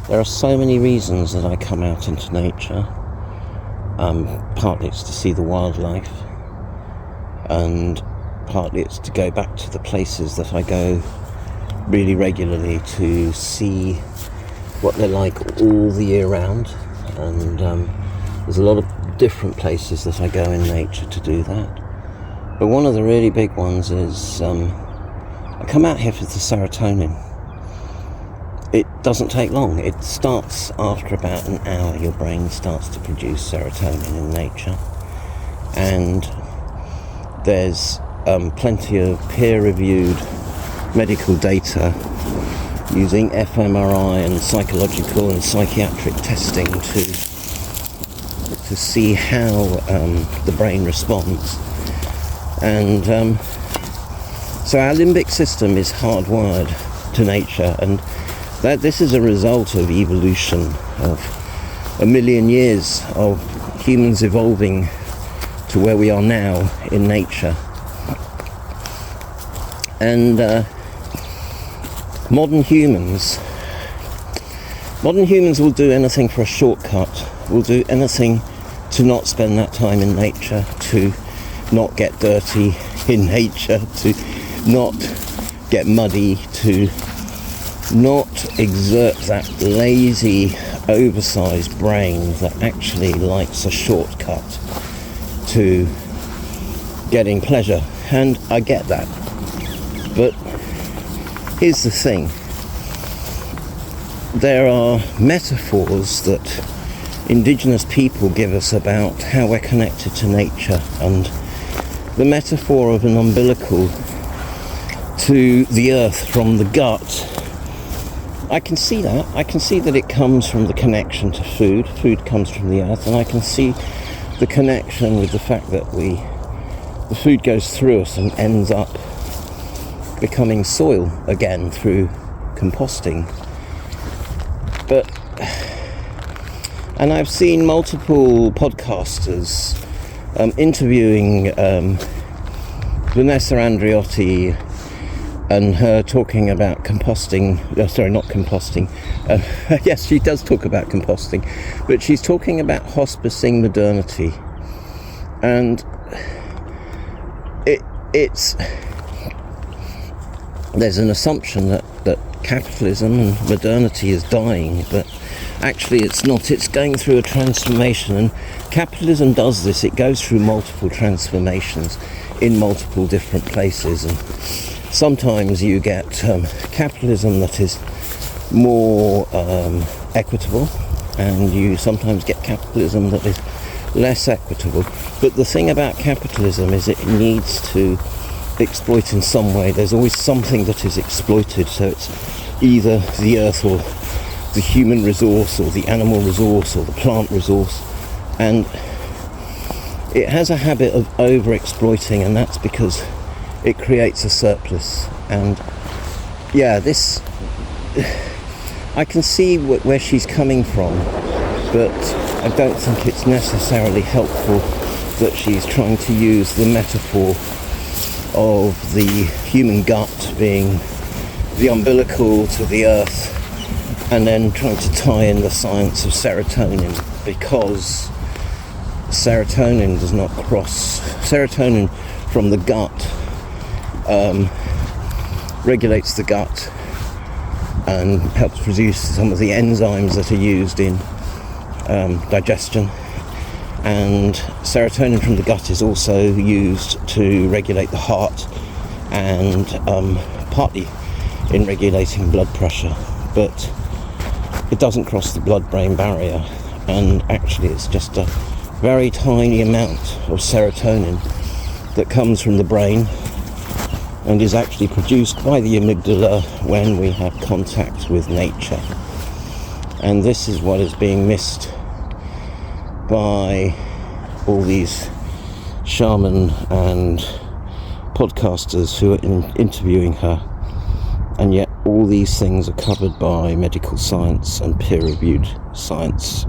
There are so many reasons that I come out into nature. Partly it's to see the wildlife, and partly it's to go back to the places that I go really regularly to see what they're like all the year round. And there's a lot of different places that I go in nature to do that. But one of the really big ones is I come out here for the serotonin. It doesn't take long. It starts after about an hour. Your brain starts to produce serotonin in nature. And there's plenty of peer-reviewed medical data using fMRI and psychological and psychiatric testing to see how the brain responds. And so our limbic system is hardwired to nature, and that this is a result of evolution, of a million years of humans evolving to where we are now in nature. And modern humans will do anything for a shortcut, will do anything to not spend that time in nature, to not get dirty in nature, to not get muddy, to not exert that lazy, oversized brain that actually likes a shortcut to getting pleasure. And I get that. But here's the thing. There are metaphors that indigenous people give us about how we're connected to nature, and the metaphor of an umbilical to the earth from the gut, I can see that. I can see that it comes from the connection to food. Food comes from the earth, and I can see the connection with the fact that the food goes through us and ends up becoming soil again through composting. And I've seen multiple podcasters interviewing Vanessa Andreotti, and her talking about composting. Not composting. Yes, she does talk about composting, but she's talking about hospicing modernity, and it's there's an assumption that capitalism and modernity is dying, but actually it's not. It's going through a transformation, and capitalism does this. It goes through multiple transformations in multiple different places, and sometimes you get capitalism that is more equitable, and you sometimes get capitalism that is less equitable. But the thing about capitalism is it needs to exploit in some way. There's always something that is exploited, so it's either the earth or the human resource or the animal resource or the plant resource, and it has a habit of over-exploiting, and that's because it creates a surplus. And yeah, this I can see where she's coming from, but I don't think it's necessarily helpful that she's trying to use the metaphor of the human gut being the umbilical to the earth, and then trying to tie in the science of serotonin, because serotonin does not cross. Serotonin from the gut regulates the gut and helps produce some of the enzymes that are used in digestion. And serotonin from the gut is also used to regulate the heart and partly in regulating blood pressure, but it doesn't cross the blood-brain barrier, and actually it's just a very tiny amount of serotonin that comes from the brain and is actually produced by the amygdala when we have contact with nature. And this is what is being missed by all these shaman and podcasters who are interviewing her, and yet all these things are covered by medical science and peer-reviewed science